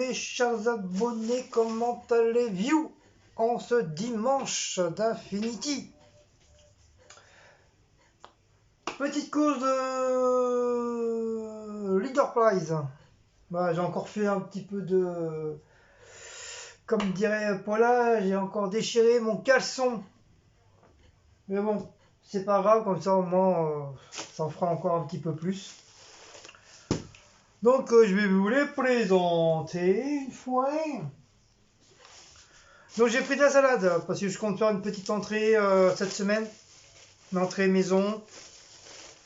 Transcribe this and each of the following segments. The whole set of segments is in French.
mes chers abonnés, comment allez-vous en ce dimanche d'Infinity? Petite course de Leader Prize. Bah, j'ai encore fait un petit peu de... Comme dirait Paula, j'ai encore déchiré mon caleçon. Mais bon, c'est pas grave, comme ça au moins ça en fera encore un petit peu plus. Donc je vais vous les présenter une fois. Donc j'ai pris de la salade parce que je compte faire une petite entrée cette semaine. Une entrée maison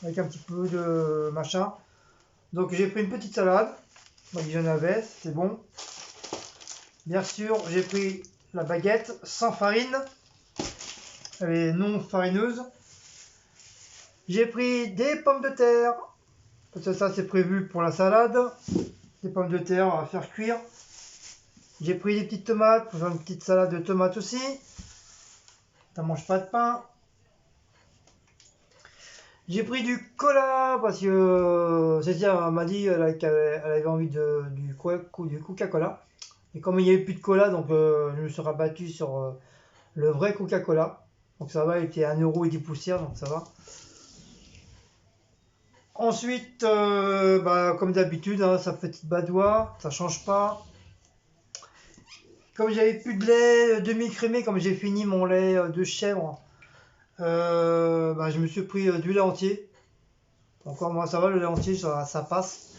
avec un petit peu de machin. Donc j'ai pris une petite salade. Donc j'en avais, c'est bon. Bien sûr, j'ai pris la baguette sans farine. Elle est non farineuse. J'ai pris des pommes de terre. Parce que ça c'est prévu pour la salade. Des pommes de terre à faire cuire. J'ai pris des petites tomates pour faire une petite salade de tomates aussi. Ça mange pas de pain. J'ai pris du cola parce que Cécile m'a dit qu'elle avait envie du Coca-Cola. Et comme il n'y avait plus de cola, donc je me suis rabattu sur le vrai Coca-Cola. Donc ça va, il était à 1 € et 10 poussières, donc ça va. Ensuite, comme d'habitude, hein, sa petite badoie, ça change pas. Comme j'avais plus de lait demi-crémé, comme j'ai fini mon lait de chèvre, je me suis pris du lait entier. Encore moi ça va, le lait entier ça passe.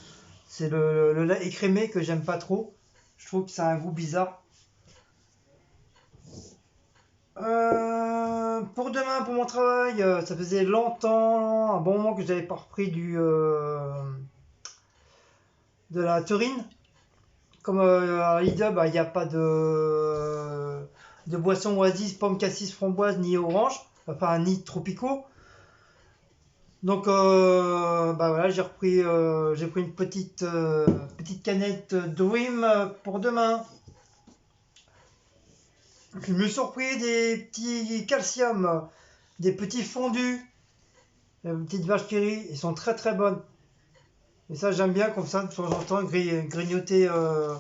C'est le lait écrémé que j'aime pas trop. Je trouve que ça a un goût bizarre. Pour demain, pour mon travail, ça faisait longtemps, un bon moment que j'avais pas repris de la taurine. Comme à Lidl, il n'y a pas de boisson oasis, pomme, cassis, framboise, ni orange, enfin ni tropicaux. Donc voilà, j'ai pris une petite canette Dream pour demain. Je me suis repris des petits calcium, des petits fondus, des petites vaches qui rient, ils sont très très bonnes. Et ça j'aime bien comme ça de temps en temps grignoter de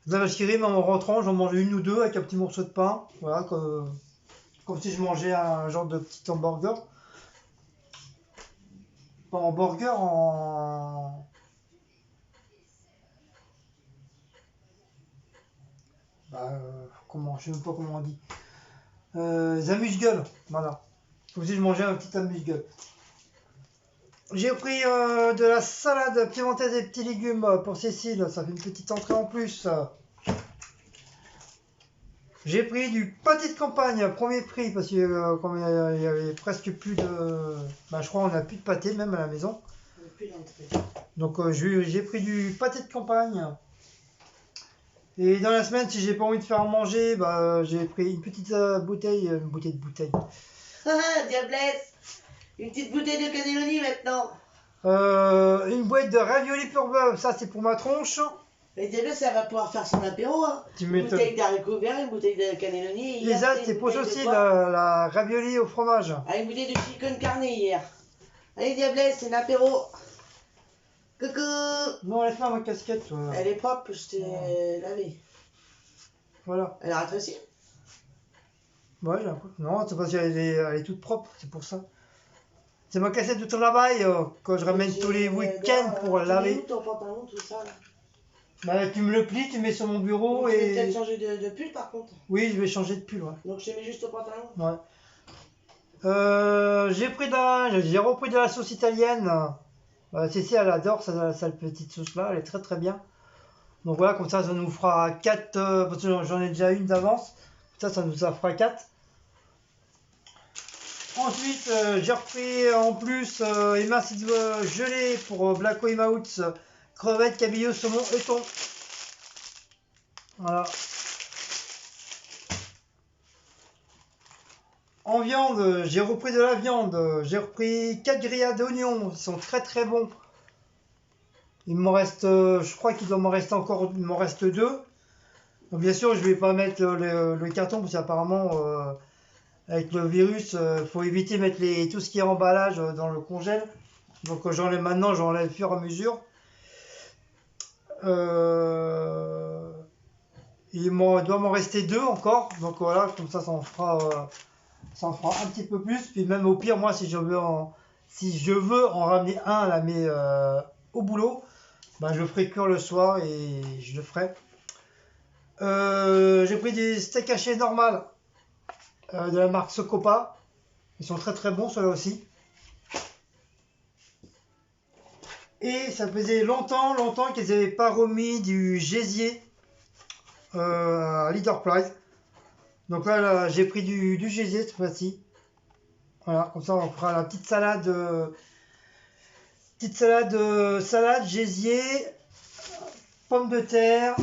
la vache qui rit, mais en rentrant j'en mange une ou deux avec un petit morceau de pain. Voilà, comme si je mangeais un genre de petit hamburger. Pas en burger, comment, je sais même pas comment on dit. Des amuse-gueules, voilà. Comme si je mangeais un petit amuse-gueule. J'ai pris de la salade piémontaise et des petits légumes pour Cécile, ça fait une petite entrée en plus. J'ai pris du pâté de campagne, premier prix, parce que comme il y avait presque plus de... je crois qu'on n'a plus de pâté même à la maison. Donc j'ai pris du pâté de campagne. Et dans la semaine, si j'ai pas envie de faire manger, j'ai pris une petite bouteille de bouteille. Ah, diablesse! Une petite bouteille de cannelloni maintenant! Une boîte de raviolis pur beurre, ça c'est pour ma tronche. Mais diablesse, elle va pouvoir faire son apéro, hein! Une bouteille d'haricots verts, une bouteille de cannelloni. Les as, c'est pour aussi la ravioli au fromage. Ah, une bouteille de chicken carné hier. Allez, diablesse, c'est l'apéro! Coucou! Non, laisse-moi ma casquette. Elle est propre, je t'ai lavé. Voilà. Elle a rétréci? Ouais, j'ai l'impression. Non, c'est parce qu'elle est toute propre, c'est pour ça. C'est ma cassette de travail que je ramène tous les week-ends pour laver. Tu mets où ton pantalon, tout ça là? Tu me le plies, tu mets sur mon bureau. Tu vas peut-être changer de pull par contre? Oui, je vais changer de pull, ouais. Donc je te mets juste au pantalon? Ouais. J'ai repris de la sauce italienne. Cécile, elle adore cette petite sauce là, elle est très très bien. Donc voilà, comme ça nous fera 4, parce que j'en ai déjà une d'avance. Ça nous fera 4. Ensuite, j'ai repris en plus émince gelée pour Black Weymouth, crevettes, cabillaud, saumon et thon. Voilà. En viande, j'ai repris de la viande. J'ai repris 4 grillades d'oignons. Ils sont très très bons. Il m'en reste, je crois qu'il doit m'en rester encore, il m'en reste 2. Donc bien sûr, je vais pas mettre le carton parce qu'apparemment, avec le virus, faut éviter de mettre tout ce qui est emballage dans le congèle. Donc j'enlève maintenant, j'enlève au fur et à mesure. Il doit m'en rester 2 encore. Donc voilà, comme ça en fera un petit peu plus. Puis même au pire, moi, si je veux en ramener un là, mais au boulot, bah, je le ferai cuire le soir et je le ferai. J'ai pris des steaks hachés normales de la marque Socopa. Ils sont très très bons ceux-là aussi. Et ça faisait longtemps qu'ils n'avaient pas remis du gésier à Leader Price. Donc là, j'ai pris du gésier cette fois-ci. Voilà, comme ça on fera la petite salade. Salade, gésier, pommes de terre.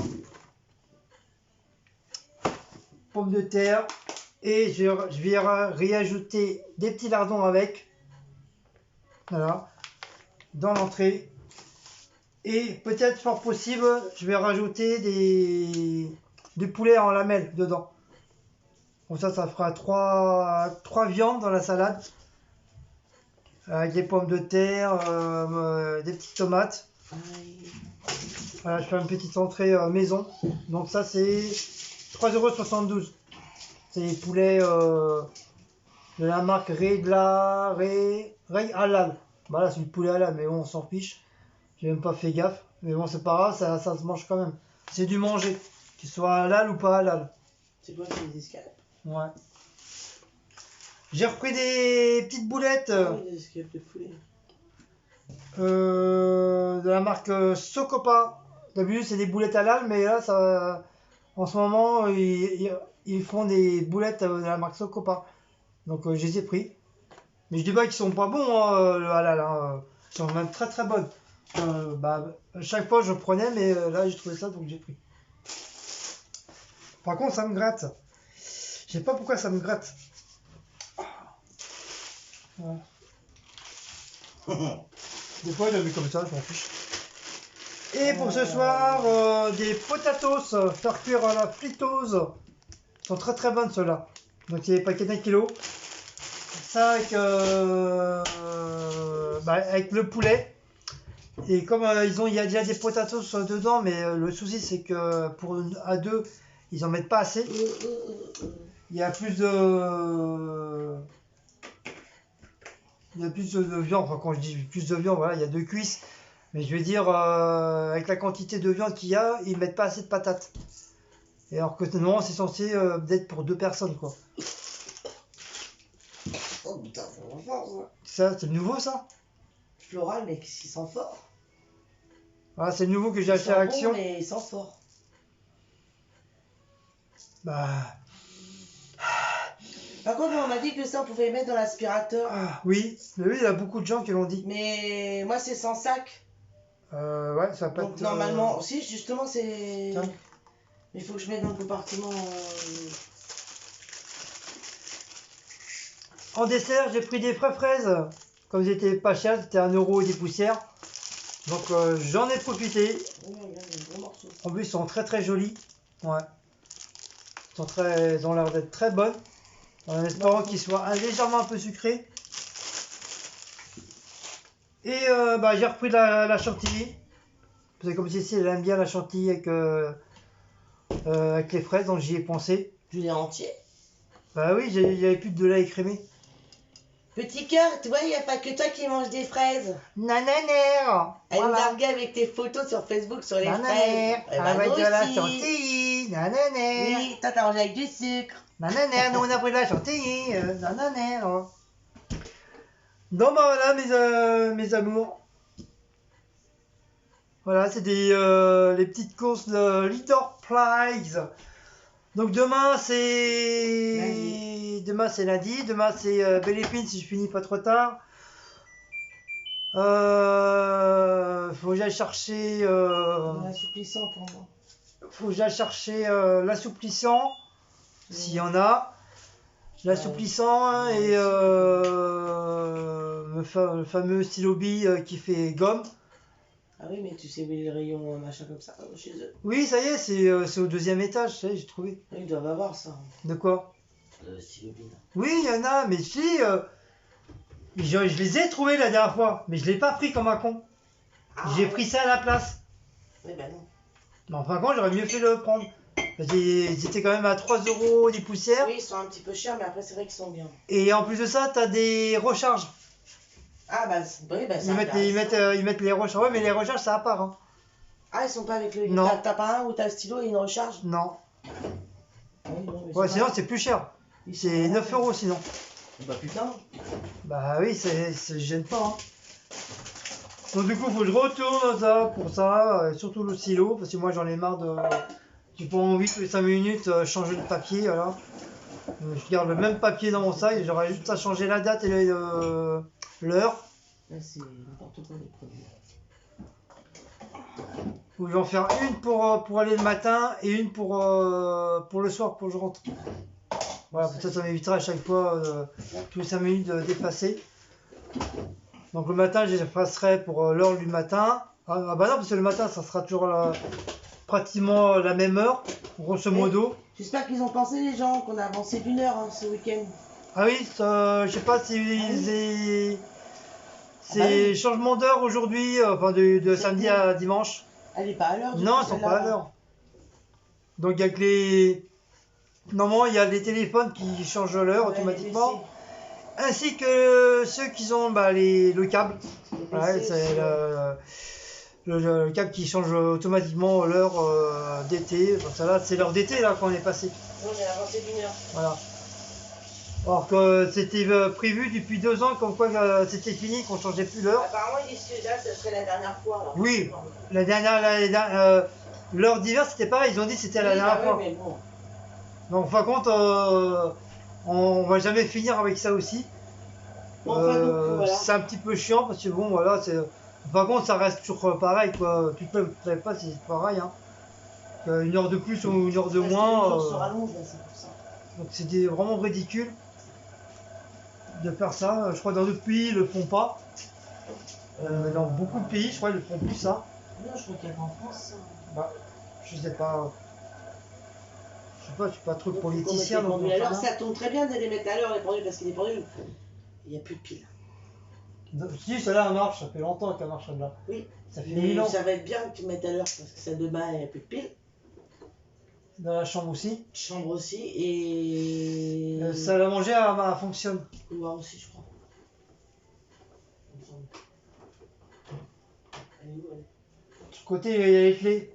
Et je vais réajouter des petits lardons avec. Voilà. Dans l'entrée. Et peut-être fort possible, je vais rajouter du poulet en lamelles dedans. Comme ça fera 3 viandes dans la salade. Avec des pommes de terre, des petites tomates. Voilà, je fais une petite entrée maison. Donc ça c'est 3,72 €. C'est les poulets de la marque Ray Halal. Voilà, c'est du poulet halal, mais bon, on s'en fiche. J'ai même pas fait gaffe. Mais bon, c'est pas grave, ça se mange quand même. C'est du manger, qu'il soit halal ou pas halal. C'est quoi, c'est des escalopes? Ouais. J'ai repris des petites boulettes Des escalopes de poulet. de la marque Socopa. D'habitude, c'est des boulettes halal, mais là, en ce moment, ils font des boulettes de la marque Socopa. Donc, je les ai pris. Mais je dis pas qu'ils sont pas bons, le halal. Hein. Ils sont même très très bonnes. Chaque fois, je prenais, mais là, j'ai trouvé ça, donc j'ai pris. Par contre, ça me gratte. Je sais pas pourquoi ça me gratte. Ouais. Des fois, j'ai vu comme ça, je m'en fiche. Et pour ce soir, des potatoes, faire cuire à la friteuse. Ils sont très très bonnes ceux-là. Donc, c'est des paquets d'1 kilo. Ça avec le poulet. Et comme il y a déjà des potatoes dedans, mais le souci c'est que à 2, ils en mettent pas assez. Il y a plus de viande. Enfin, quand je dis plus de viande, voilà, il y a 2 cuisses. Mais je veux dire, avec la quantité de viande qu'il y a, ils mettent pas assez de patates. Et alors que normalement c'est censé être pour 2 personnes, quoi. Oh putain, ça sent fort Ça, c'est le nouveau, ça? Floral, mais il sent fort. Voilà, c'est le nouveau que j'ai acheté à Action. Bon, mais il sent fort. Bah. Par contre, on m'a dit que ça, on pouvait mettre dans l'aspirateur. Oui, mais oui, il y a beaucoup de gens qui l'ont dit. Mais moi, c'est sans sac. Ouais, ça va pas Donc, être. normalement, si, justement, c'est. Tiens. Il faut que je mette dans le compartiment. En dessert, j'ai pris des frais fraises. Comme ils étaient pas chers, c'était 1 € et des poussières. Donc j'en ai profité. En plus, ils sont très très jolis. Ouais. Ils ont l'air d'être très bonnes. En espérant qu'ils soient légèrement un peu sucrés. Et j'ai repris la chantilly. Parce que comme ceci, elle aime bien la chantilly avec les fraises, donc j'y ai pensé. Du lait entier. Bah oui, il n'y avait plus de lait écrémé. Petit cœur, tu vois, il n'y a pas que toi qui manges des fraises. Nananère. Elle Voilà. me largue avec tes photos sur Facebook sur les Nananère. fraises. Avec nous de la aussi. chantilly. Nananère. Oui, toi t'as mangé avec du sucre. Nananère, nous on a pris de la chantilly. Nananère. Donc bah voilà mes amours. Voilà, c'est les petites courses de Leader Price. Donc demain c'est lundi. Demain c'est Belle Épine si je finis pas trop tard. Faut que j'aille chercher L'assouplissant pour moi. faut que j'aille chercher l'assouplissant s'il y en a. L'assouplissant et le fameux stylo bille qui fait gomme. Ah oui, mais tu sais où est le rayon machin comme ça chez eux. Oui, ça y est, c'est au 2e étage, ça y est, j'ai trouvé. Ils doivent avoir ça. De quoi? Stylo bille. Oui, il y en a, mais si, je les ai trouvés la dernière fois, mais je l'ai pas pris comme un con. J'ai pris ça à la place. Oui, bah non. Mais en fin de compte, j'aurais mieux fait de le prendre. Ils étaient quand même à 3 euros des poussières. Oui, ils sont un petit peu chers, mais après, c'est vrai qu'ils sont bien. Et en plus de ça, t'as des recharges. Ah, bah, oui, bah, Ils mettent les recharges. Ouais, mais les recharges, ça à part. Hein. Ah, ils sont pas avec le. Non. T'as pas un où t'as le stylo et une recharge? Non. Oui, non, mais Ouais, c'est sinon, pas- c'est plus cher. ils sont C'est vraiment 9 euros sinon. Bah, putain. Bah oui, ça gêne pas. Hein. Donc du coup, faut que je retourne ça pour ça, surtout le stylo, parce que moi j'en ai marre de. Tu prends 8 ou 5 minutes, changer le papier, voilà. Je garde le même papier dans mon sac, j'aurais juste à changer la date et l'heure. Là, c'est n'importe quoi les produits. Ou je vais en faire une pour aller le matin et une pour le soir, pour que je rentre. Voilà, peut-être ça m'évitera à chaque fois, tous les 5 minutes d'effacer. Donc le matin, j'effacerai pour l'heure du matin. Ah bah non, parce que le matin, ça sera toujours pratiquement la même heure, grosso modo. J'espère qu'ils ont pensé, les gens, qu'on a avancé d'1 heure ce week-end. Ah oui, je sais pas si c'est changement d'heure aujourd'hui, enfin de samedi à dimanche. Elle est pas à l'heure. Non, ils sont pas à l'heure. Donc il y a que les... Normalement, il y a les téléphones qui changent l'heure automatiquement. Ainsi que ceux qui ont le câble. Ouais, c'est le câble qui change automatiquement l'heure d'été. Enfin, ça là, c'est l'heure d'été là qu'on est passé. On est avancé d'1 heure. Voilà. Alors que c'était prévu depuis 2 ans, comme quoi c'était fini, qu'on changeait plus l'heure. Apparemment, ils disent que là, ce serait la dernière fois. Alors. Oui, l'heure d'hiver c'était pareil, ils ont dit que c'était la dernière fois. Mais bon. Donc, par contre, on va jamais finir avec ça aussi. Bon, voilà. C'est un petit peu chiant parce que bon, voilà, c'est. Par contre, ça reste toujours pareil, quoi. Tu ne sais pas si c'est pareil, hein. 1 heure de plus ou 1 heure de moins. Les jours se rallongent, là, c'est pour ça. Donc, c'était vraiment ridicule de faire ça. Je crois que dans d'autres pays, ils le font pas. Dans beaucoup de pays, je crois qu'ils le font plus ça. Non, je crois qu'il y a qu'en France. Bah, je sais pas. Je sais pas, je suis pas trop politicien. Donc, alors, ça tombe très bien de les mettre à l'heure, les pendules, parce que les pendules, il n'y a plus de piles. Si, celle-là marche, ça fait longtemps qu'elle marche celle-là. Oui, ça fait mais 1000 ans. ça va être bien que tu mettes à l'heure, parce que celle de bas, il n'y a plus de piles. Dans la chambre aussi. Chambre aussi, et. Salle à manger, elle fonctionne. Couloir aussi, je crois. Elle est où, elle? Du côté, il y a les clés.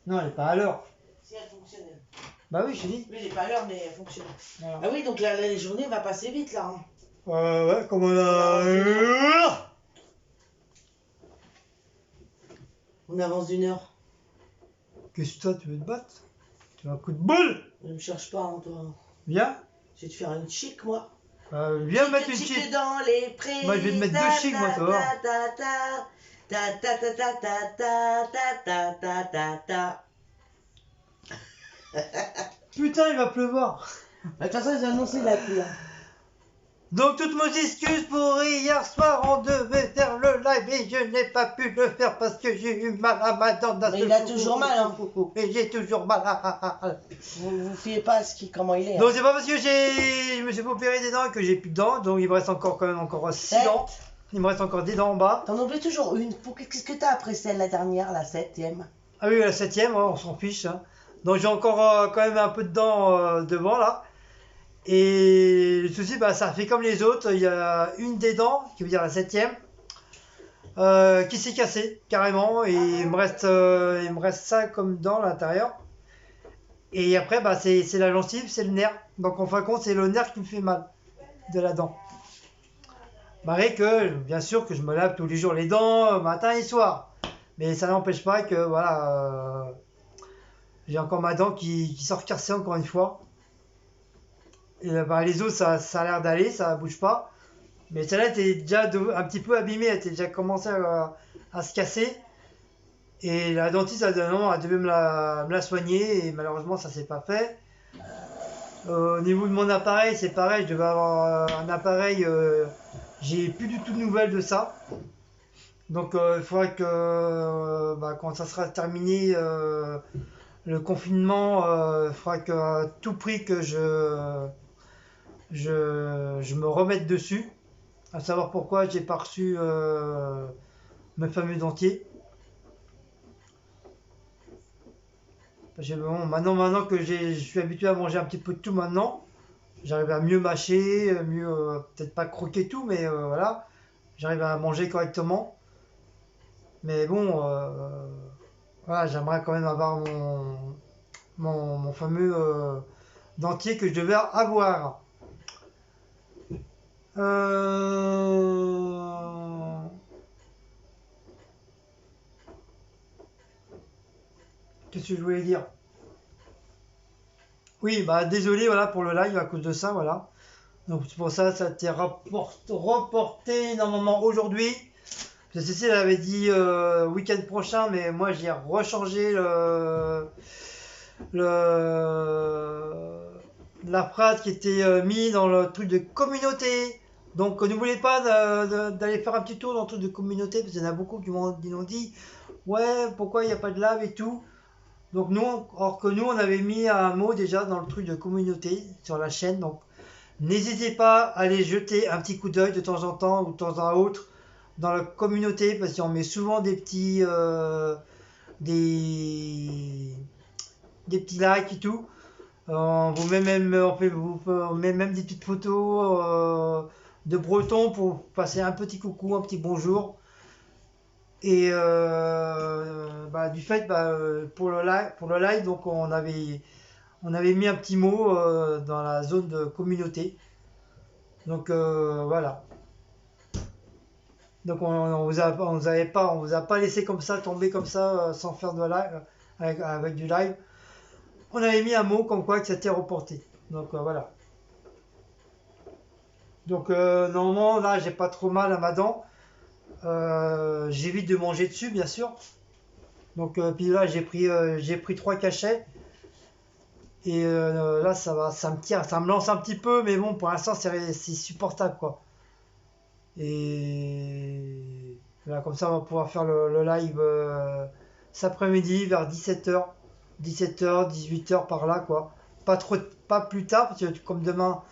Non, elle n'est pas à l'heure. Si, elle fonctionne, elle. Bah oui, je te dis. Oui, elle n'est pas à l'heure, mais elle fonctionne. Voilà. Ah oui, donc la journée va passer vite, là. Hein. Ouais, comme on a. On avance d'1 heure. Qu'est-ce que toi, tu veux te battre? Tu veux un coup de boule? Ne me cherche pas, hein, toi. Viens. Je vais te faire une chic, moi. Viens mettre une chic. Dans les prés. Moi, je vais te mettre 2 chics, moi, tu vas voir. Putain, il va pleuvoir. De toute façon, ils ont annoncé la pluie. Donc toutes mes excuses pour hier soir, on devait faire le live et je n'ai pas pu le faire parce que j'ai eu mal à ma dent. Mais il a toujours mal, hein. Et j'ai toujours mal. Vous fiez pas à comment il est. Donc c'est pas parce que je me suis fait opérer des dents que j'ai plus de dents, donc il me reste encore 6 dents. Il me reste encore des dents en bas. T'en oublies toujours une. Qu'est-ce que t'as après celle la dernière, la 7e? Ah oui, la 7e, on s'en fiche. Hein. Donc j'ai encore quand même un peu de dents devant là. Et le souci, ça fait comme les autres. Il y a une des dents, qui veut dire la 7e, qui s'est cassée carrément. Et il me reste ça comme dent à l'intérieur. Et après, c'est la gencive, c'est le nerf. Donc en fin de compte, c'est le nerf qui me fait mal de la dent. Malgré que, bien sûr, que je me lave tous les jours les dents, matin et soir. Mais ça n'empêche pas que, voilà, j'ai encore ma dent qui sort cassée encore une fois. Et les autres, ça a l'air d'aller, ça bouge pas. Mais celle-là était déjà un petit peu abîmée, elle était déjà commencé à se casser. Et la dentiste, elle devait me la soigner et malheureusement, ça s'est pas fait. Au niveau de mon appareil, c'est pareil, je devais avoir un appareil, j'ai plus du tout de nouvelles de ça. Donc il faudrait que quand ça sera terminé, le confinement, il faudra qu'à tout prix que je me remette dessus. À savoir pourquoi j'ai pas reçu mes fameux dentiers. Parce que bon, maintenant que je suis habitué à manger un petit peu de tout maintenant, j'arrive à mieux mâcher, mieux, peut-être pas croquer tout, mais voilà, j'arrive à manger correctement. Mais bon, voilà, j'aimerais quand même avoir mon fameux dentier que je devais avoir. Qu'est-ce que je voulais dire? Oui, bah désolé voilà pour le live à cause de ça, voilà. Donc c'est pour ça ça a été reporté normalement aujourd'hui. Parce que Cécile avait dit week-end prochain, mais moi j'ai rechangé le la phrase qui était mise dans le truc de communauté. Donc n'oubliez pas d'aller faire un petit tour dans le truc de communauté, parce qu'il y en a beaucoup qui m'ont dit ouais pourquoi il n'y a pas de live et tout. Donc nous, or que nous on avait mis un mot déjà dans le truc de communauté sur la chaîne, donc n'hésitez pas à aller jeter un petit coup d'œil de temps en temps ou de temps à autre dans la communauté parce qu'on met souvent des, des petits likes et tout. On vous met même, on met même des petites photos de Breton pour passer un petit coucou, un petit bonjour. Et bah, du fait, bah, pour le live, donc on avait mis un petit mot dans la zone de communauté. Donc voilà. Donc on vous a pas laissé comme ça tomber comme ça sans faire de live avec du live. On avait mis un mot comme quoi que c'était reporté. Donc voilà. Donc normalement là j'ai pas trop mal à ma dent. J'évite de manger dessus bien sûr. Donc puis là j'ai pris 3 cachets. Et là ça va, ça me tire, ça me lance un petit peu, mais bon pour l'instant c'est supportable quoi. Et voilà, comme ça on va pouvoir faire le live cet après-midi vers 17h, 17h, 18h par là quoi. Pas trop, pas plus tard parce que comme demain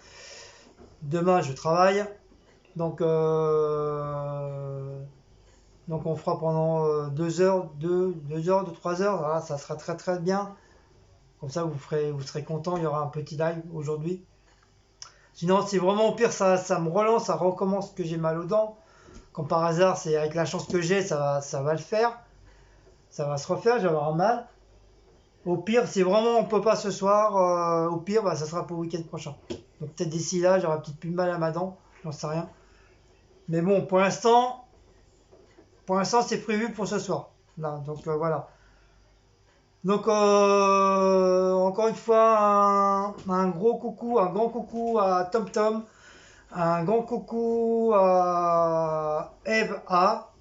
je travaille. Donc donc on fera pendant 2 heures, 2 heures, 3 heures, voilà, ça sera très très bien. Comme ça vous serez content, il y aura un petit live aujourd'hui. Sinon, c'est vraiment au pire, ça me relance, ça recommence que j'ai mal aux dents. Comme par hasard, c'est avec la chance que j'ai, ça va le faire. Ça va se refaire, je vais avoir mal. Au pire, si vraiment on peut pas ce soir, au pire, bah, ça sera pour le week-end prochain. Donc peut-être d'ici là, j'aurai peut-être plus mal à ma dent, j'en sais rien. Mais bon, pour l'instant, c'est prévu pour ce soir. Là, donc voilà. Donc encore une fois, un gros coucou, un grand coucou à Tom Tom. Un grand coucou à Eve A.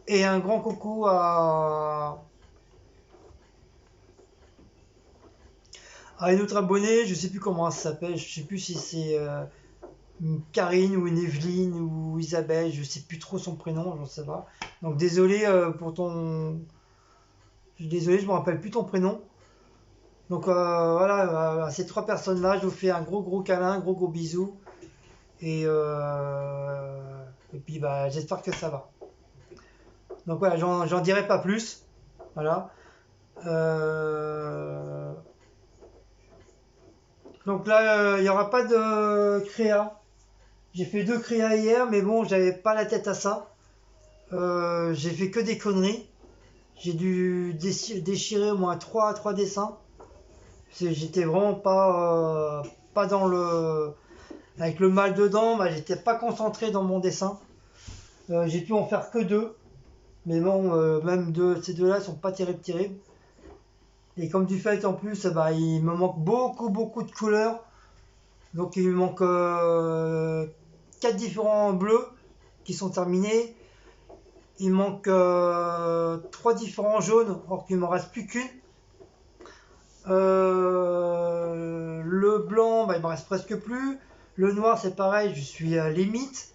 Et un grand coucou à une autre abonnée, je sais plus comment elle s'appelle, je sais plus si c'est une Karine ou une Evelyne ou Isabelle, je sais plus trop son prénom, j'en sais pas. Donc désolé pour ton. Désolé, je me rappelle plus ton prénom. Donc voilà, à ces 3 personnes-là, je vous fais un gros câlin, un gros bisou. Et puis bah, j'espère que ça va. Donc voilà, j'en dirai pas plus. Voilà. Donc là, il n'y aura pas de créa. J'ai fait 2 créas hier, mais bon, j'avais pas la tête à ça. J'ai fait que des conneries. J'ai dû déchirer au moins 3 dessins. J'étais vraiment pas dans le. Avec le mal dedans, bah, j'étais pas concentré dans mon dessin. J'ai pu en faire que 2. Mais bon, même ces deux-là sont pas terribles. Et comme du fait en plus, bah, il me manque beaucoup de couleurs. Donc il me manque 4 différents bleus qui sont terminés. Il manque 3 différents jaunes, or qu'il ne m'en reste plus qu'une. Le blanc, bah, il me reste presque plus. Le noir, c'est pareil, je suis à limite.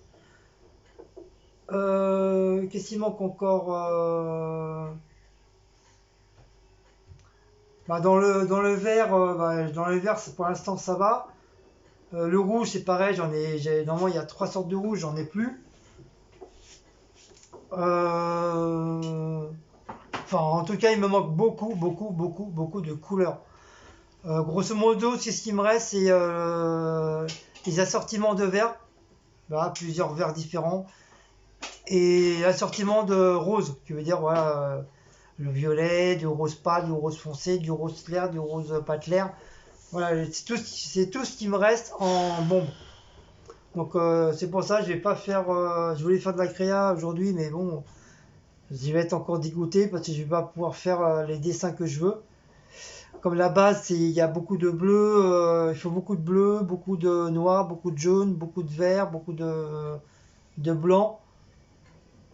Qu'est-ce qu'il manque encore bah, dans le vert, dans le vert, pour l'instant ça va. Le rouge, c'est pareil, normalement il y a 3 sortes de rouge, j'en ai plus. Enfin, en tout cas, il me manque beaucoup de couleurs. Grosso modo, c'est ce qui me reste, c'est les assortiments de verres. Voilà, plusieurs verres différents. Et l'assortiment de rose, qui veut dire voilà, le violet, du rose pâle, du rose foncé, du rose clair, du rose pas clair. Voilà, c'est tout ce qui me reste en bombe. Donc c'est pour ça que je vais pas faire. Je voulais faire de la créa aujourd'hui, mais bon, j'y vais être encore dégoûté parce que je vais pas pouvoir faire les dessins que je veux. Comme la base, il y a beaucoup de bleu, il faut beaucoup de bleu, beaucoup de noir, beaucoup de jaune, beaucoup de vert, beaucoup de blanc.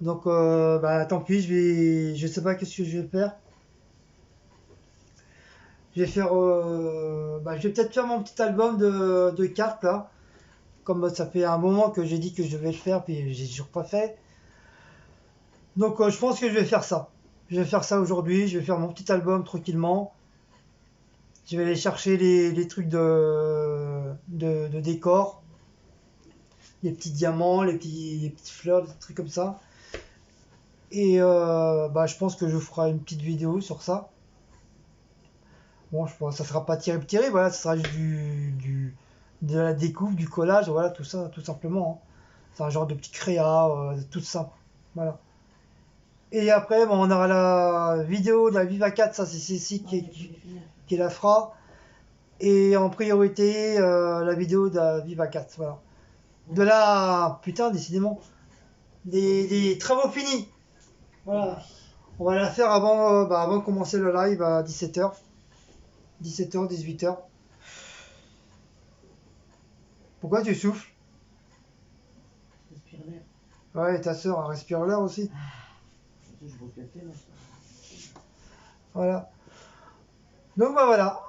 Donc bah tant pis, je sais pas qu'est-ce que je vais faire. Je vais faire, je vais peut-être faire mon petit album de cartes là. Comme ça fait un moment que j'ai dit que je vais le faire, puis j'ai toujours pas fait. Donc je pense que je vais faire ça. Je vais faire ça aujourd'hui. Je vais faire mon petit album tranquillement. Je vais aller chercher les trucs de décor, les petits diamants, les petites fleurs, des trucs comme ça. Et je pense que je ferai une petite vidéo sur ça. Bon, je pense que ça sera pas terrible, voilà, ça sera juste de la découpe, du collage, voilà, tout ça, tout simplement, hein. C'est un genre de petit créa, tout simple. Voilà. Et après, bon, on aura la vidéo de la Viva 4, ça c'est Cécile qui la fera. Et en priorité, la vidéo de la Viva 4, voilà. De là, putain, décidément, des travaux finis. Voilà. On va la faire avant de commencer le live à 17h. 17h, 18h. Pourquoi tu souffles? Respire l'air. Ouais, et ta soeur, elle respire l'air aussi. Je vois quelqu'un là. Voilà. Donc bah voilà.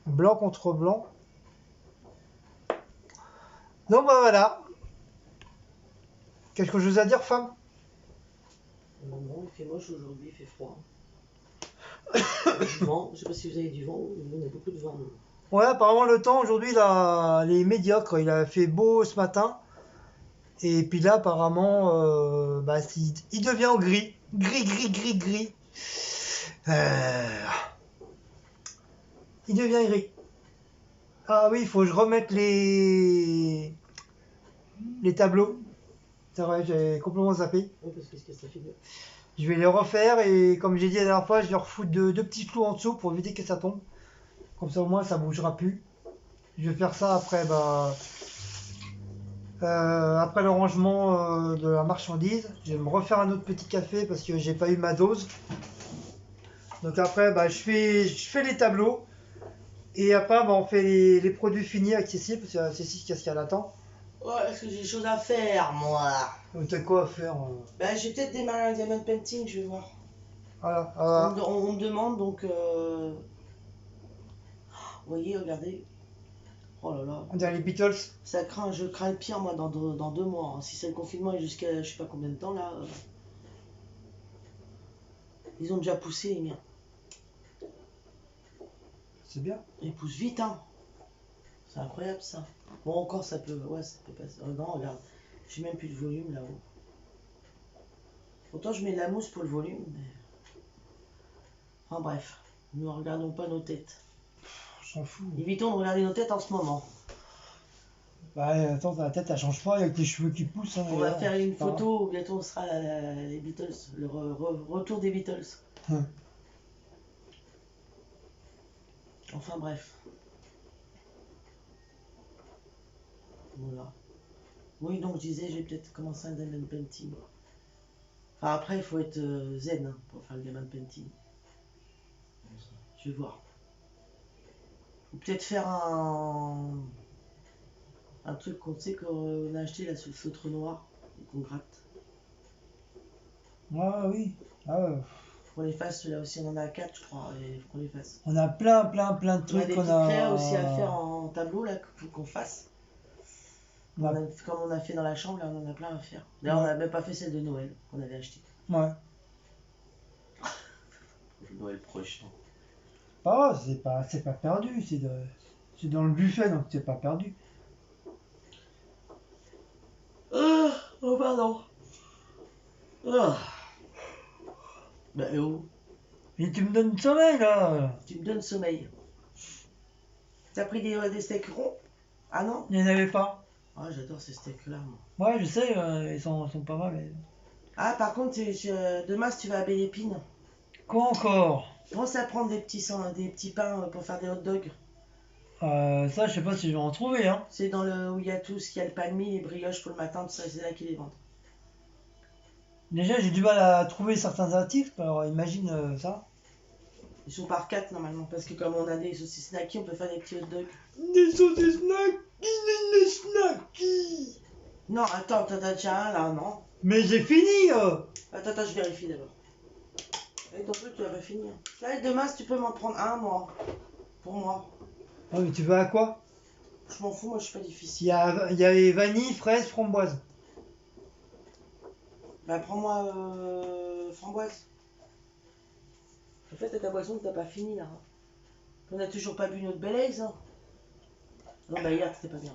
Blanc contre blanc. Donc bah voilà. Quelque chose à dire, femme? Non, il fait moche aujourd'hui, il fait froid. Du vent, je sais pas si vous avez du vent, mais on a beaucoup de vent. Nous. Ouais, apparemment le temps aujourd'hui il est médiocre. Il a fait beau ce matin. Et puis là, apparemment, il devient au gris. Gris. Euh, Il devient gris. Ah oui, il faut que je remette les tableaux. C'est vrai, j'ai complètement zappé. Oui, parce que ça fait mieux. Je vais les refaire et comme j'ai dit la dernière fois, je vais refoutre deux petits clous en dessous pour éviter que ça tombe. Comme ça au moins ça bougera plus. Je vais faire ça après après le rangement de la marchandise. Je vais me refaire un autre petit café parce que j'ai pas eu ma dose. Donc après je fais les tableaux et après on fait les produits finis accessibles parce que c'est ce qu'elle attend. Ouais, est-ce que j'ai des choses à faire, moi? T'as quoi à faire Ben, j'ai peut-être démarré un diamond painting, je vais voir. Voilà. On me demande donc. Vous voyez, regardez. Oh là là. On dirait les Beatles. Ça craint, je crains le pire, moi, dans 2 mois. Hein. Si c'est le confinement et jusqu'à je sais pas combien de temps, là. Ils ont déjà poussé, les miens. C'est bien. Ils poussent vite, hein. C'est incroyable, ça. Bon, encore, ça peut. Ouais, ça peut passer. Non, regarde. J'ai même plus de volume là-haut. Pourtant, je mets de la mousse pour le volume, mais. Enfin, bref. Nous ne regardons pas nos têtes. On s'en fout. Évitons de regarder nos têtes en ce moment. Bah attends, ta tête elle change pas, il y a que tes cheveux qui poussent. Hein, On va faire une photo, bientôt on sera les Beatles, le retour des Beatles. Enfin bref. Voilà. Oui, donc je disais, j'ai peut-être commencé un diamond painting. Enfin après, il faut être zen hein, pour faire le diamond painting. Je vais voir. Ou peut-être faire un truc qu'on sait qu'on a acheté là sous le feutre noir et qu'on gratte. Ah oui. Ah ouais. Faut qu'on les fasse, là aussi on en a 4 je crois, et faut qu'on les fasse. On a plein de On a trucs des qu'on petites a. créas aussi à faire en tableau là, qu'il faut qu'on fasse. Ouais. Comme on a fait dans la chambre, là on en a plein à faire. D'ailleurs on n'a même pas fait celle de Noël qu'on avait acheté. Ouais. Le Noël prochain. Pas grave, c'est pas perdu, c'est dans le buffet donc c'est pas perdu. Oh pardon. Oh. Bah, oh, Et tu me donnes du sommeil là. tu me donnes sommeil. T'as pris des steaks ronds? Ah non? Il n'y en avait pas. Ah, j'adore ces steaks-là, moi. Ouais, je sais, ils sont pas mal. Ah, par contre, demain, si tu vas à Belle Épine, Quoi encore? pense à prendre des petits pains pour faire des hot dogs. Ça, je sais pas si je vais en trouver, hein. C'est dans le où il y a tout ce qu'il y a le palmier, les brioches pour le matin, tout ça, c'est là qu'ils les vendent. Déjà, j'ai du mal à trouver certains articles, alors imagine ça. Ils sont par 4 normalement, parce que comme on a des saucisses snacky, on peut faire des petits hot dogs. Des saucisses snacky. Non, attends, t'as déjà un là, non? Mais j'ai fini. Attends, je vérifie d'abord. Et donc, tu vas pas finir. Là, demain, si tu peux m'en prendre un, moi. Pour moi. Oh, mais tu veux à quoi? Je m'en fous, moi, je suis pas Il difficile. y avait vanille, fraise, framboise. Bah, prends-moi framboise. En fait, t'as ta boisson que t'as pas fini là. On a toujours pas bu notre Belaise. Hein. Non, bah, hier, c'était pas bien.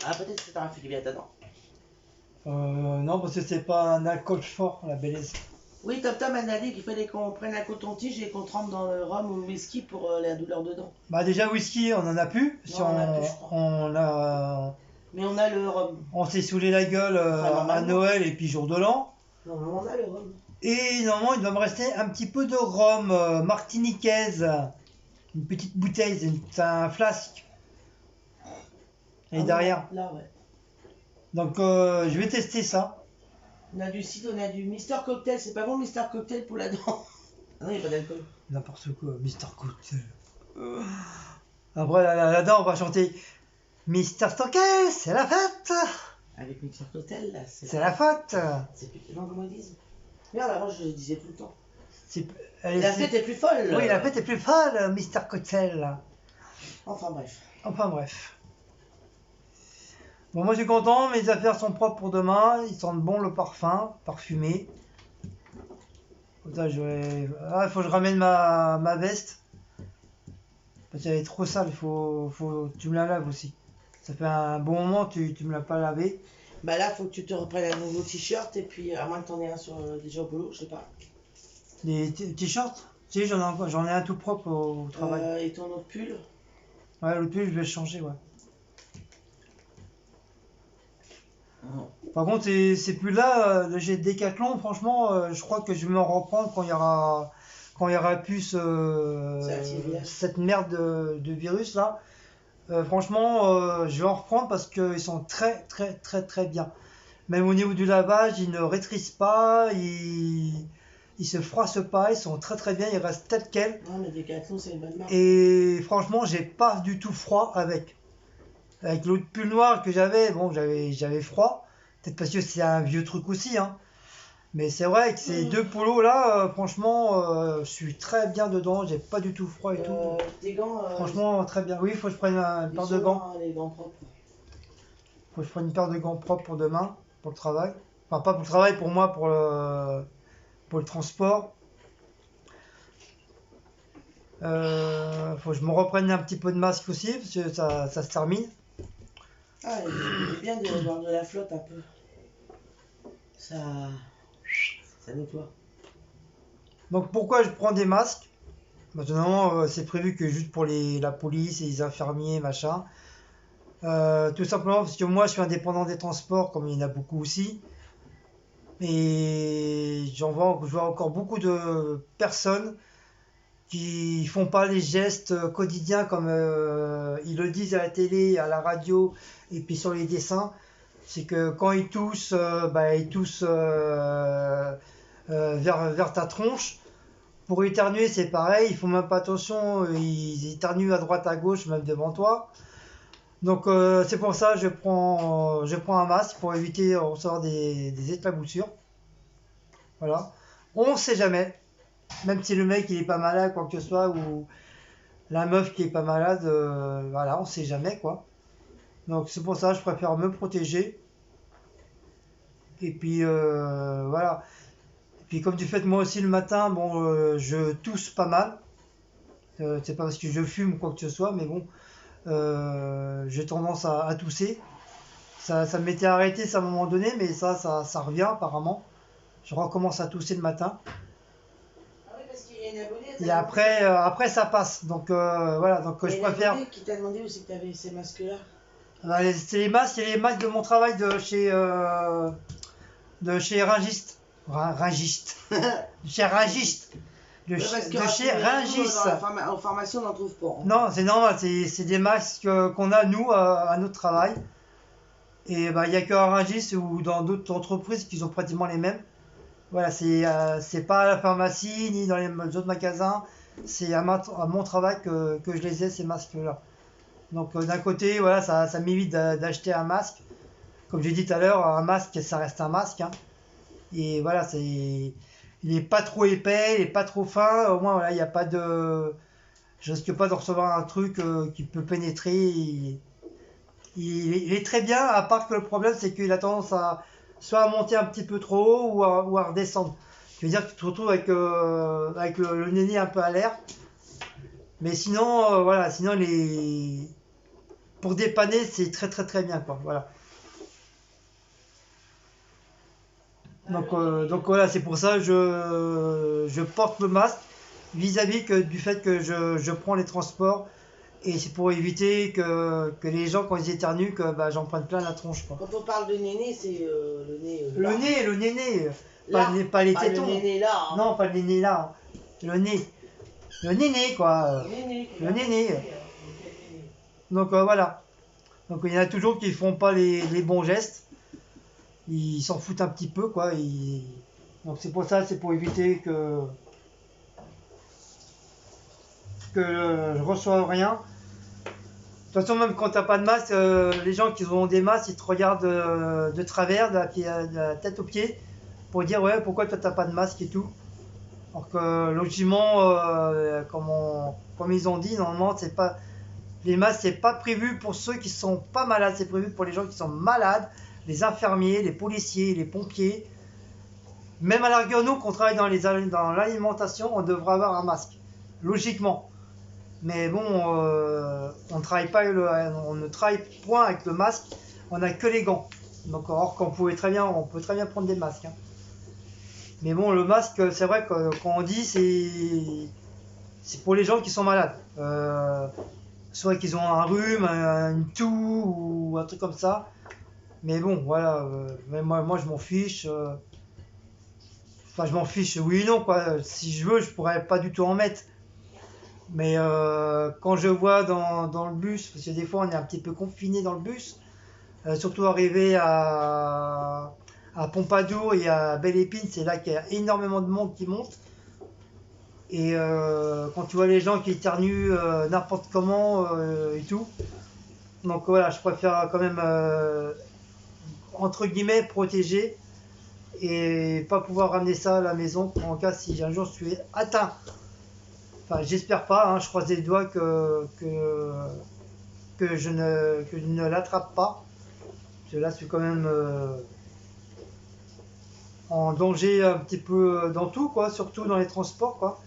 Ah, peut-être que c'était un fait bien dedans. Non, parce que c'est pas un alcool fort, la Belaise. Oui, Tom Tom elle a dit qu'il fallait qu'on prenne un coton-tige et qu'on trempe dans le rhum ou le whisky pour la douleur dedans. Bah déjà whisky, on en a plus. Non, on en a plus, je crois. Mais on a le rhum. On s'est saoulé la gueule Enfin, à normalement. Noël et puis jour de l'an. Non, on a le rhum. Et normalement, il doit me rester un petit peu de rhum martiniquaise. Une petite bouteille, c'est un flasque. Et Ah, derrière. Là, ouais. Donc je vais tester ça. On a du cidre, on a du Mister Cocktail. C'est pas bon, Mister Cocktail pour la dent. Ah non, il n'y a pas d'alcool. N'importe quoi, Mister Cocktail. Après là-dedans, on va chanter Mister Cocktail, c'est la fête. Avec Mister Cocktail, là, C'est la fête. C'est plus. Non, comment ils disent? Merde, avant, je le disais tout le temps. C'est- La fête est plus folle. Oui, la fête est plus folle, Mister Cocktail. Enfin, bref. Enfin bref. Bon, moi je suis content, mes affaires sont propres pour demain, ils sentent bon le parfum, parfumé. Comme ça, il faut que je ramène ma veste. Parce qu'elle est trop sale, tu me la laves aussi. Ça fait un bon moment que tu me l'as pas lavé. Bah là, faut que tu te reprennes un nouveau t-shirt et puis, à moins que t'en aies un déjà au boulot, je sais pas. Les t-shirts? Si, j'en ai un tout propre au travail. Et ton autre pull? Ouais, le pull, je vais le changer, ouais. Par contre, c'est plus là, le jet de Décathlon, franchement, je crois que je vais m'en reprendre quand il y aura plus cette merde de virus là. Franchement, je vais en reprendre parce qu'ils sont très très très très bien. Même au niveau du lavage, ils ne rétrécissent pas, ils se froissent pas, ils sont très très bien, ils restent tels quels. Non, mais Decathlon, c'est une bonne marque. Et franchement, j'ai pas du tout froid avec. Avec l'autre pull noir que j'avais, bon, j'avais froid. Peut-être parce que c'est un vieux truc aussi, hein. Mais c'est vrai que ces deux polos là, franchement, je suis très bien dedans, j'ai pas du tout froid et tout. Tes gants. Franchement, très bien. Oui, il faut que je prenne une paire de gants. Les gants propres. Faut que je prenne une paire de gants propres pour demain, pour le travail. Enfin, pas pour le travail, pour moi, pour le transport. Faut que je me reprenne un petit peu de masque aussi, parce que ça se termine. Ah, il est bien d'avoir de la flotte un peu. Ça nettoie. Donc pourquoi je prends des masques? Maintenant, c'est prévu que juste pour la police et les infirmiers, machin. Tout simplement parce que moi, je suis indépendant des transports, comme il y en a beaucoup aussi. Et je vois encore beaucoup de personnes qui font pas les gestes quotidiens comme ils le disent à la télé, à la radio et puis sur les dessins. C'est que quand ils toussent, ils toussent vers ta tronche. Pour éternuer, c'est pareil, ils font même pas attention, ils éternuent à droite, à gauche, même devant toi. Donc c'est pour ça que je prends un masque pour éviter de recevoir des éclaboussures. Voilà. On sait jamais. Même si le mec il est pas malade, quoi que ce soit, ou la meuf qui est pas malade, voilà, on sait jamais quoi. Donc c'est pour ça que je préfère me protéger. Et puis voilà. Et puis comme du fait moi aussi le matin, bon, je tousse pas mal. C'est pas parce que je fume ou quoi que ce soit, mais bon, j'ai tendance à tousser. Ça m'était arrêté ça, à un moment donné, mais ça revient apparemment. Je recommence à tousser le matin. Ah oui, parce qu'il y a une abonnée. Et après ça passe. Donc voilà, donc Il y a je une préfère. abonnée qui t'a demandé où c'est que tu avais ces masques-là. C'est les masques de mon travail de chez Ringiste. Ringiste. Chez Ringiste. Ouais, parce que De chez nous, Ringis. en pharmacie, on n'en trouve pas. Hein. Non, c'est normal, c'est des masques qu'on a nous à notre travail. Et bah, il n'y a que à Ringis ou dans d'autres entreprises qui ont pratiquement les mêmes. Voilà, c'est pas à la pharmacie ni dans les autres magasins. C'est à mon travail que je les ai, ces masques-là. Donc d'un côté, voilà, ça m'évite d'acheter un masque. Comme j'ai dit tout à l'heure, un masque, ça reste un masque. Hein. Et voilà, il n'est pas trop épais, il n'est pas trop fin. Au moins, voilà, il n'y a pas de. Je risque pas de recevoir un truc qui peut pénétrer. Il est très bien, à part que le problème, c'est qu'il a tendance à soit à monter un petit peu trop haut ou à redescendre. Je veux dire que tu te retrouves avec le nez un peu à l'air. Mais sinon, voilà, sinon pour dépanner, c'est très très très bien, quoi. Voilà. Donc voilà, c'est pour ça que je porte le masque vis-à-vis du fait que je prends les transports et c'est pour éviter que les gens, quand ils éternuent, que bah, j'en prenne plein la tronche, quoi. Quand on parle de néné, c'est le nez. Le néné, là. pas les Pas tétons. le néné là. Hein. Non, pas le néné là. Le nez. Le néné, quoi. Néné. Le néné. Donc voilà. Donc il y en a toujours qui font pas les bons gestes. Ils s'en foutent un petit peu, quoi. Donc c'est pour ça, c'est pour éviter que je reçoive rien. De toute façon, même quand t'as pas de masque, les gens qui ont des masques, ils te regardent de travers, de la tête aux pieds, pour dire ouais, pourquoi toi t'as pas de masque et tout. Alors que logiquement, comme ils ont dit, normalement, c'est pas les masques, c'est pas prévu pour ceux qui sont pas malades, c'est prévu pour les gens qui sont malades, les infirmiers, les policiers, les pompiers. Même à la rigueur, nous, qu'on travaille dans l'alimentation, on devrait avoir un masque, logiquement. Mais bon, on ne travaille point avec le masque, on n'a que les gants. Donc, or qu'on on peut très bien prendre des masques. Hein. Mais bon, le masque, c'est vrai que quand on dit, c'est pour les gens qui sont malades. Soit qu'ils ont un rhume, une toux ou un truc comme ça. Mais bon, voilà, mais moi je m'en fiche. Enfin, je m'en fiche, oui et non, quoi. Si je veux, je pourrais pas du tout en mettre. Mais quand je vois dans le bus, parce que des fois on est un petit peu confiné dans le bus, surtout arrivé à Pompadour et à Belle-Épine, c'est là qu'il y a énormément de monde qui monte. Et quand tu vois les gens qui éternuent n'importe comment et tout, donc voilà, je préfère quand même entre guillemets protéger et pas pouvoir ramener ça à la maison en cas si un jour je suis atteint. Enfin, j'espère pas, hein, je croise les doigts que je ne l'attrape pas. Parce que là, je suis quand même en danger un petit peu dans tout, quoi, surtout dans les transports, quoi.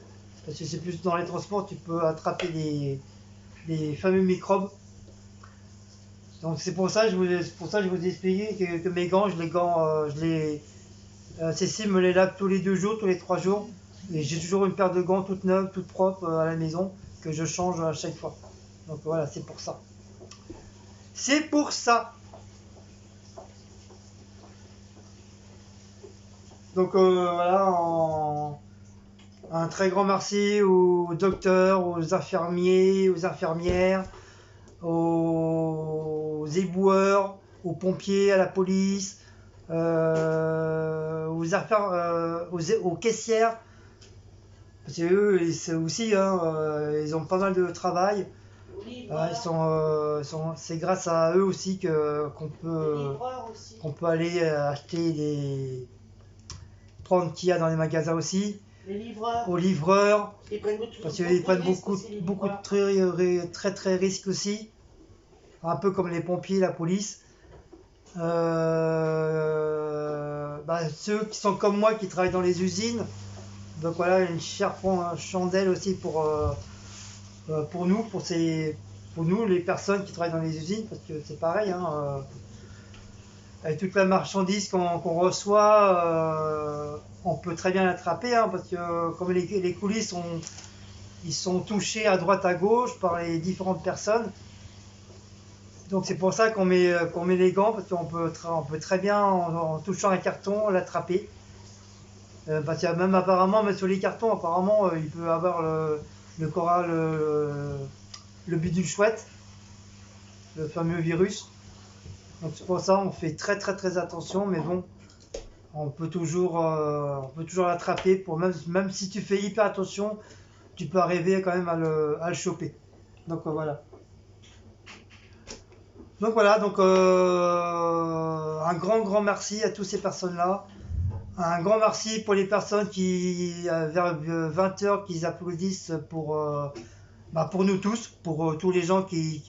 Parce que c'est plus dans les transports tu peux attraper les fameux microbes. Donc c'est pour ça que je vous ai expliqué que mes gants, Cécile me les lave tous les 2 jours, tous les 3 jours. Et j'ai toujours une paire de gants toute neuve, toute propre à la maison que je change à chaque fois. Donc voilà, c'est pour ça. C'est pour ça. Donc voilà, un très grand merci aux docteurs, aux infirmiers, aux infirmières, aux éboueurs, aux pompiers, à la police, aux caissières. Parce que eux, c'est aussi, hein, ils ont pas mal de travail. C'est grâce à eux aussi qu'on peut aller acheter prendre qu'il y a dans les magasins aussi. Aux livreurs. Parce qu'ils prennent beaucoup de très très risques aussi. Un peu comme les pompiers, la police. Ceux qui sont comme moi qui travaillent dans les usines. Donc voilà, une chère chandelle aussi pour nous, pour nous, les personnes qui travaillent dans les usines, parce que c'est pareil, hein, avec toute la marchandise qu'on reçoit, on peut très bien l'attraper, hein, parce que comme les coulisses ils sont touchés à droite à gauche par les différentes personnes. Donc c'est pour ça qu'on met les gants, parce qu'on peut très bien, en touchant un carton, l'attraper. Parce qu'il y a même apparemment, mais sur les cartons, apparemment, il peut avoir le coral, le bidule chouette, le fameux virus. Donc c'est pour ça on fait très très très attention, mais bon, on peut toujours l'attraper. Même si tu fais hyper attention, tu peux arriver quand même à le choper. Donc voilà. Donc voilà, un grand merci à toutes ces personnes-là. Un grand merci pour les personnes qui, vers 20h, qui applaudissent pour nous tous, pour tous les gens qui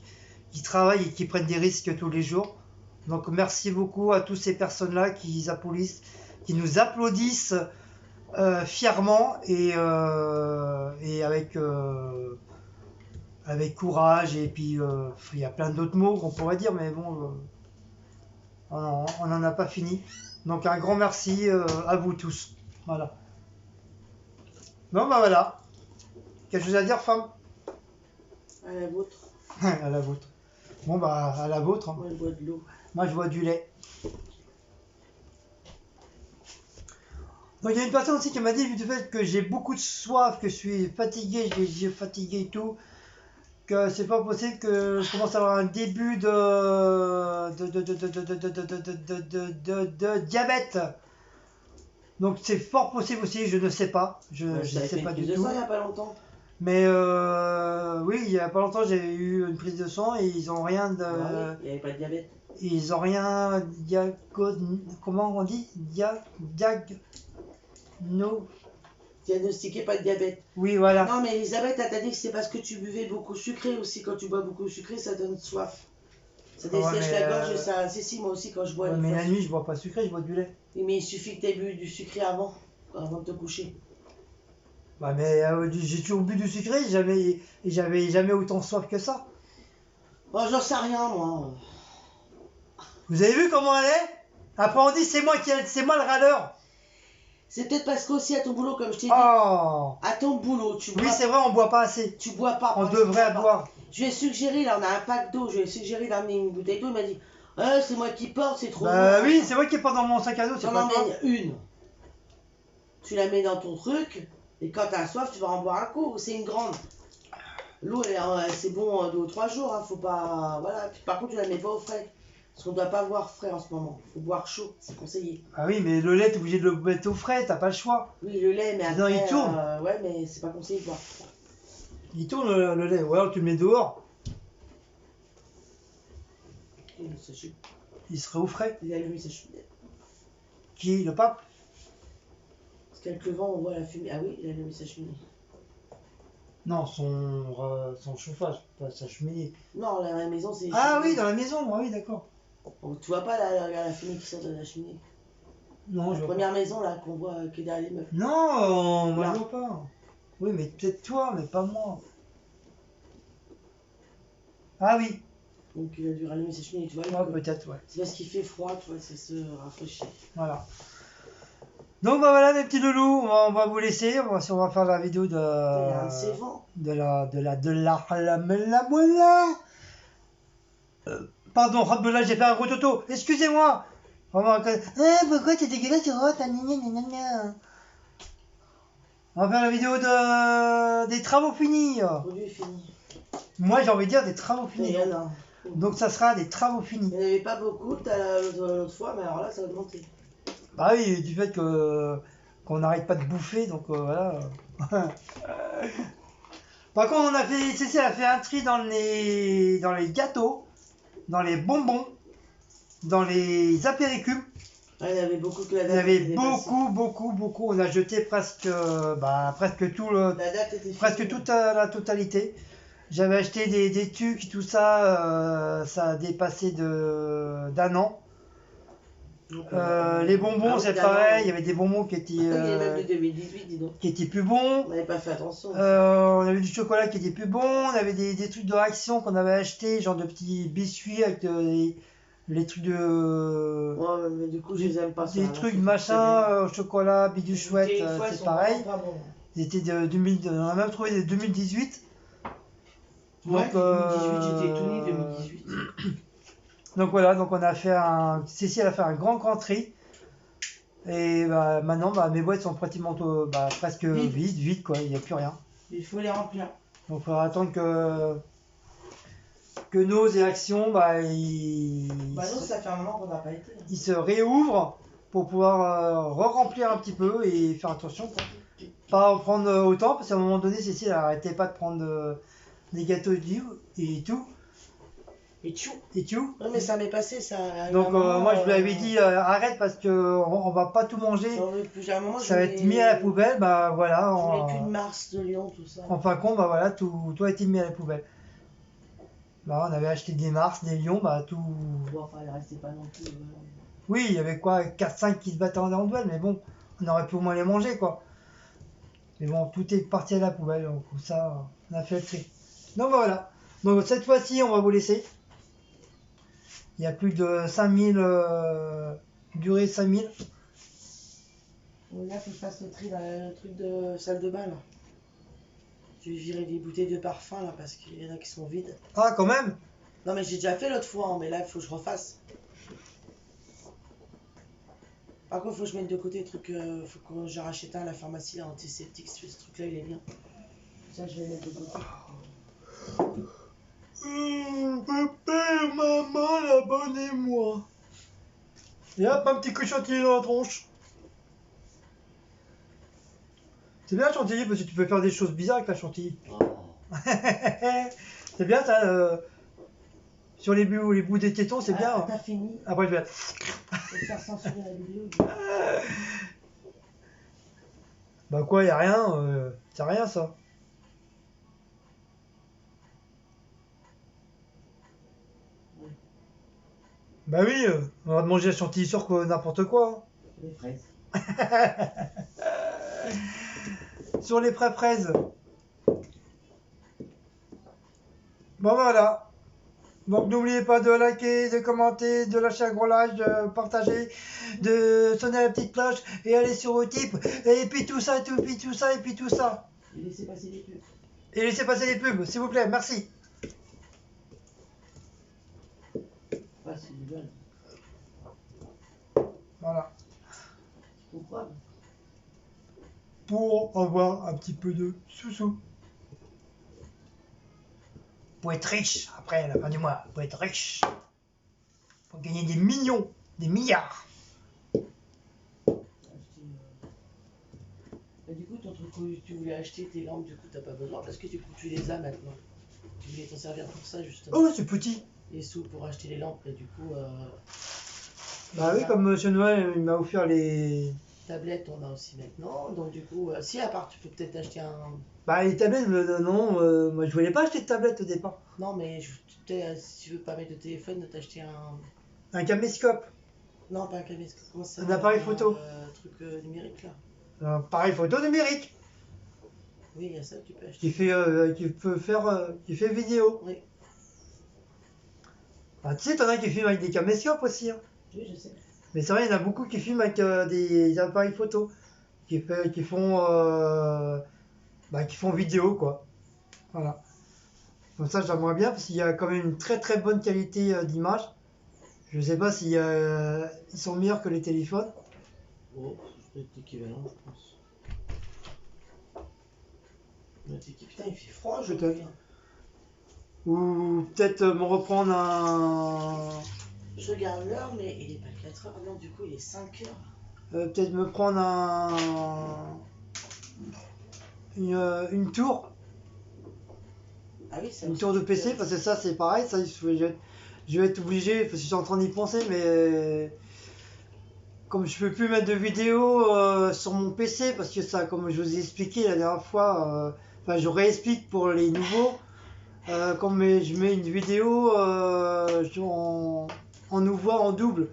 travaillent et qui prennent des risques tous les jours. Donc merci beaucoup à toutes ces personnes-là qui nous applaudissent fièrement et avec courage. Et puis il y a plein d'autres mots qu'on pourrait dire, mais bon, on n'en a pas fini. Donc un grand merci à vous tous. Voilà. Bon bah voilà. Quelque chose à dire, femme? À la vôtre. À la vôtre. Bon bah à la vôtre. Hein. Moi je bois de l'eau. Moi je bois du lait. Donc il y a une personne aussi qui m'a dit du fait que j'ai beaucoup de soif, que je suis fatigué, j'ai fatigué et tout, que c'est pas possible que je commence à avoir un début de diabète. Donc c'est fort possible aussi, je ne sais pas, je ne sais pas du tout. Ça il n'y a pas longtemps. Mais oui, il y a pas longtemps j'ai eu une prise de sang et ils ont rien de. Ah oui, il n'y avait pas de diabète. Ils ont rien comment on dit Diagnostiqué pas de diabète. Oui, voilà. Non, mais Elisabeth, elle t'a dit que c'est parce que tu buvais beaucoup sucré aussi. Quand tu bois beaucoup sucré, ça donne soif. Ça dessèche la gorge et ça. Si, moi aussi, quand je bois. Ouais, mais la nuit, je bois pas sucré, je bois du lait. Oui, mais il suffit que tu aies bu du sucré avant de te coucher. Bah, mais j'ai toujours bu du sucré, j'avais jamais autant soif que ça. Bon, j'en sais rien, moi. Vous avez vu comment elle est? Après, on dit c'est moi le râleur. C'est peut-être parce qu'aussi à ton boulot, comme je t'ai dit, Oh. à ton boulot, tu bois. Oui, c'est vrai, on boit pas assez. Tu bois pas. On devrait boire. Je lui ai suggéré, là, on a un pack d'eau, je lui ai suggéré d'amener une bouteille d'eau, il m'a dit, c'est moi qui porte, c'est trop Bah lourd. oui, c'est moi qui porte dans mon sac à dos, c'est J'en pas grave. emmène une. Tu la mets dans ton truc, et quand t'as soif, tu vas en boire un coup. C'est une grande. L'eau, c'est bon 2 ou 3 jours, hein, faut pas. Voilà. Puis, par contre, tu la mets pas au frais. Parce qu'on doit pas boire frais en ce moment. Faut boire chaud, c'est conseillé. Ah oui, mais le lait, t'es obligé de le mettre au frais, t'as pas le choix. Oui, le lait, mais Non, après. il tourne. Ouais, mais c'est pas conseillé de boire. Il tourne le lait, ou alors tu le mets dehors. Il serait au frais. Il a allumé sa cheminée. Qui, le pape? Parce qu'avec le vent, on voit la fumée. Ah oui, il a allumé sa cheminée. Non, son chauffage, pas sa cheminée. Non, la maison, c'est. Ah oui, dans la maison, ah oui, d'accord. Oh, tu vois pas la fumée qui sort de la cheminée? Non, La je vois première maison là qu'on voit qui est derrière les meubles. Non, moi Là. je vois pas. Oui, mais peut-être toi, mais pas moi. Ah oui, Donc il a dû rallumer sa cheminée, tu vois. ouais, peut-être, ouais. C'est parce qu'il fait froid, tu vois, ça se rafraîchit. Voilà. Donc bah voilà mes petits loulous, on va vous laisser, on va faire la vidéo Il y a un de ses vents. Pardon, là j'ai fait un gros toto, excusez-moi. Pourquoi t'es dégueulasse, Rod? On va faire la vidéo des travaux finis. Produit fini. Moi j'ai envie de dire des travaux Mais finis. il y en a. Donc ça sera des travaux finis. Il n'y en avait pas beaucoup l'autre fois, mais alors là ça a augmenté. Bah oui, du fait qu'on n'arrête pas de bouffer, donc voilà. Par contre, Cécile a fait un tri dans les gâteaux, dans les bonbons, dans les apéricubes. Ah, il y avait beaucoup que la Il date. y avait était beaucoup. On a jeté presque toute la totalité. J'avais acheté des tucs, tout ça, ça a dépassé d'un an. Donc, Les bonbons, c'est pareil, il y avait des bonbons qui étaient, il y a même de 2018, dis donc. qui étaient plus bons. On n'avait pas fait attention. On avait du chocolat qui était plus bon. On avait des trucs de réaction qu'on avait acheté, genre de petits biscuits avec les trucs de... Ouais, mais du coup, je les aime pas. Des ça, trucs là, machin, au chocolat, bidule les chouette, goûters, des fois, ils c'est sont pareil. vraiment pas bons. Ils étaient de 2000, on a même trouvé des 2018. Ouais, Donc, 2018, j'étais étonné, 2018. donc voilà, donc on a fait Cécile a fait un grand tri. Et bah, maintenant, bah, mes boîtes sont pratiquement presque vides, quoi, il n'y a plus rien. Il faut les remplir. Donc il faudra attendre que nos réactions, Bah, nous, ça fait un moment qu'on n'a pas été. ils se réouvrent pour pouvoir re-remplir un petit peu et faire attention pour pas en prendre autant, parce qu'à un moment donné, Cécile elle arrêtait pas de prendre des gâteaux et tout. Et tchou. Et tout. Ouais, mais ça m'est passé, ça. Donc moi je lui avais dit arrête parce que on va pas tout manger, À un moment, ça va être mis à la poubelle, bah voilà. Je voulais plus de Mars, de Lyon, tout ça. En fin de compte, bah voilà, tout a été mis à la poubelle. Bah on avait acheté des Mars, des Lions, bah tout. Bon, enfin, il restait pas non plus. Oui, il y avait quoi, 4-5 qui se battaient en duel, mais bon, on aurait pu au moins les manger quoi. Mais bon, tout est parti à la poubelle, donc ça, on a fait le tri. Donc voilà. Donc cette fois-ci, on va vous laisser. Il y a plus de 5000, durée 5000. Là, faut que je fasse le tri dans le truc de salle de bain, là. Je vais virer des bouteilles de parfum, là, parce qu'il y en a qui sont vides. Ah, quand même. Non, mais j'ai déjà fait l'autre fois, hein, mais là, il faut que je refasse. Par contre, il faut que je mette de côté le truc, faut que j'en rachète un à la pharmacie, là, antiseptique, ce truc-là, il est bien. Ça, je vais le mettre de côté. Papa, maman, la bonne et moi. Et hop, un petit coup de chantilly dans la tronche. C'est bien chantilly parce que tu peux faire des choses bizarres avec la chantilly. Oh. C'est bien ça. Sur les bouts des tétons, c'est bien. T'as fini. Après, je vais. Je vais faire censurer la vidéo. Bah quoi, y a rien. C'est rien ça. Ouais. Bah oui, on va te manger la chantilly sur quoi, n'importe quoi. Les fraises. Sur les fraises. Bon voilà. Donc n'oubliez pas de liker, de commenter, de lâcher un gros like, de partager, de sonner la petite cloche et aller sur Utip. Et puis tout ça, puis tout ça, et puis tout ça. Et laissez passer les pubs. Et laissez passer les pubs, s'il vous plaît, merci. Ouais, c'est du bon. Voilà. Pourquoi? Pour avoir un petit peu de sous-sous. Pour être riche, après la fin du mois, pour être riche. Pour gagner des millions, des milliards. Et du coup, ton truc où tu voulais acheter tes lampes, du coup, t'as pas besoin parce que du coup, tu les as maintenant. Tu voulais t'en servir pour ça, justement. Oh, c'est petit. Les sous pour acheter les lampes, et du coup. Bah oui, comme Monsieur Noël, il m'a offert les... Tablettes, on a aussi maintenant. Donc, du coup, si à part, tu peux peut-être acheter un. Bah les tablettes, non, moi je voulais pas acheter de tablette au départ. Non, mais si tu veux pas mettre de téléphone, t'acheter un. Un caméscope. Non, pas un caméscope. Comment ça Un s'appelle? appareil photo. Un truc numérique, là. Un appareil photo numérique. Oui, il y a ça que tu peux acheter. Qui fait vidéo. Oui, Bah, tu sais, t'en as qui filment avec des caméscopes aussi. Hein. oui, je sais. Mais c'est vrai, il y en a beaucoup qui filment avec des appareils photo. Qui font vidéo, quoi. Voilà. Comme ça, j'aimerais bien, parce qu'il y a quand même une très très bonne qualité d'image. Je sais pas si ils sont meilleurs que les téléphones. Oh, ça doit être équivalent, je pense. Putain, il fait froid, je Peut-être. Ou peut-être me reprendre un... Je regarde l'heure, mais il est pas 4 heures. Non, du coup, il est 5 heures. peut-être me prendre une tour. Ah oui, c'est Une tour de PC, parce que ça c'est pareil, ça je vais être obligé, parce que je suis en train d'y penser, mais comme je peux plus mettre de vidéo sur mon PC, parce que ça, comme je vous ai expliqué la dernière fois, enfin je réexplique pour les nouveaux, quand je mets une vidéo, on nous voit en double.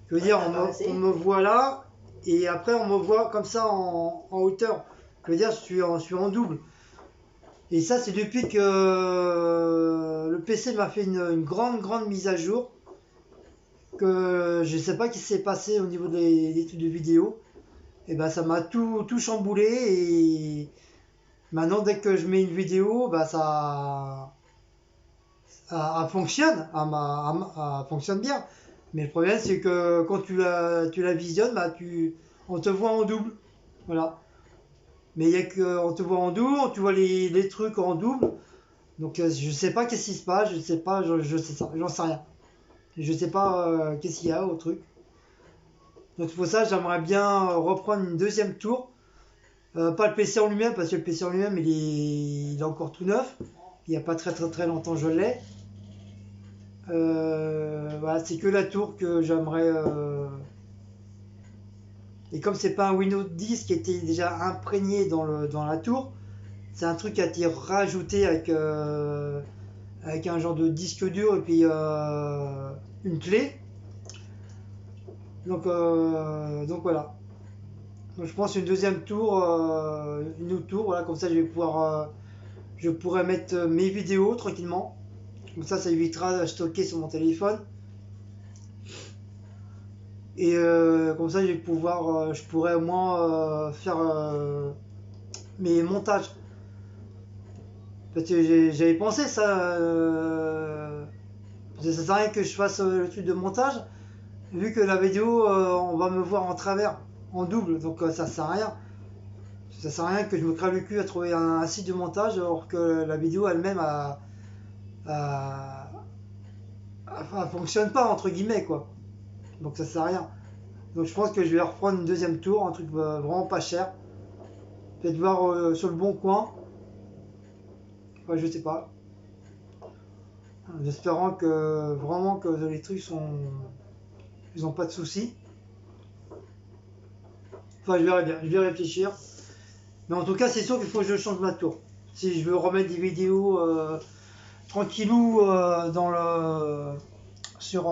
Je veux dire, on me voit là, et après on me voit comme ça en hauteur. Je veux dire, je suis en double. Et ça, c'est depuis que le PC m'a fait une grande mise à jour. que je sais pas ce qui s'est passé au niveau des trucs de vidéo. Et ben ça m'a tout chamboulé et maintenant dès que je mets une vidéo, bah ça fonctionne, fonctionne bien. Mais le problème c'est que quand tu la visionnes, bah on te voit en double. Voilà. Mais il y a que on te voit en double, tu vois les trucs en double. Donc je sais pas qu'est-ce qui se passe, je sais pas, je sais ça, j'en sais rien. Je sais pas qu'est-ce qu'il y a au truc. Donc pour ça, j'aimerais bien reprendre une deuxième tour. Pas le PC en lui-même, parce que le PC en lui-même, il est encore tout neuf. Il n'y a pas très longtemps je l'ai. Voilà, c'est que la tour que j'aimerais. Et comme c'est pas un Windows 10 qui était déjà imprégné dans la tour, c'est un truc qui a été rajouté avec un genre de disque dur et puis une clé. Donc voilà. Donc je pense une deuxième tour, une autre tour, voilà, comme ça je pourrais mettre mes vidéos tranquillement. Comme ça évitera de stocker sur mon téléphone. Et comme ça je pourrais au moins faire mes montages. Parce que j'avais pensé ça. Ça sert à rien que je fasse le truc de montage, vu que la vidéo, on va me voir en travers, en double, donc ça sert à rien. Ça sert à rien que je me crève le cul à trouver un site de montage, alors que la vidéo elle-même fonctionne pas, entre guillemets, quoi. Donc ça sert à rien. Donc je pense que je vais reprendre une deuxième tour, un truc vraiment pas cher. Peut-être voir sur le bon coin. Enfin, je sais pas. En espérant que vraiment que les trucs ils ont pas de soucis. Enfin, je verrai bien, je vais réfléchir. Mais en tout cas, c'est sûr qu'il faut que je change ma tour. Si je veux remettre des vidéos tranquillou sur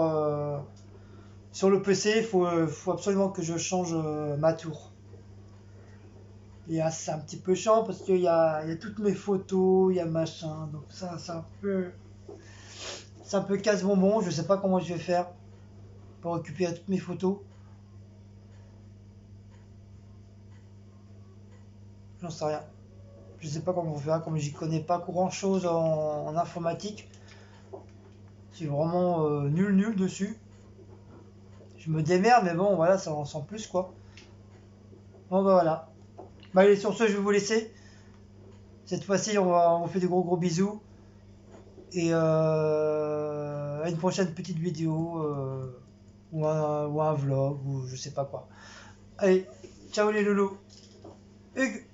le PC, faut absolument que je change ma tour. Et c'est un petit peu chiant parce qu'il y a toutes mes photos, il y a machin. Donc ça, c'est un peu casse-bonbon. Je sais pas comment je vais faire pour récupérer toutes mes photos. J'en sais rien. Je sais pas comment on fera, comme j'y connais pas grand chose en informatique. Je suis vraiment nul dessus. Je me démerde, mais bon, voilà, ça en sent plus quoi. Bon, bah voilà. Bah, allez, sur ce, je vais vous laisser. Cette fois-ci, on fait des gros bisous. Et à une prochaine petite vidéo, ou un vlog, ou je sais pas quoi. Allez, ciao les loulous. Hugues!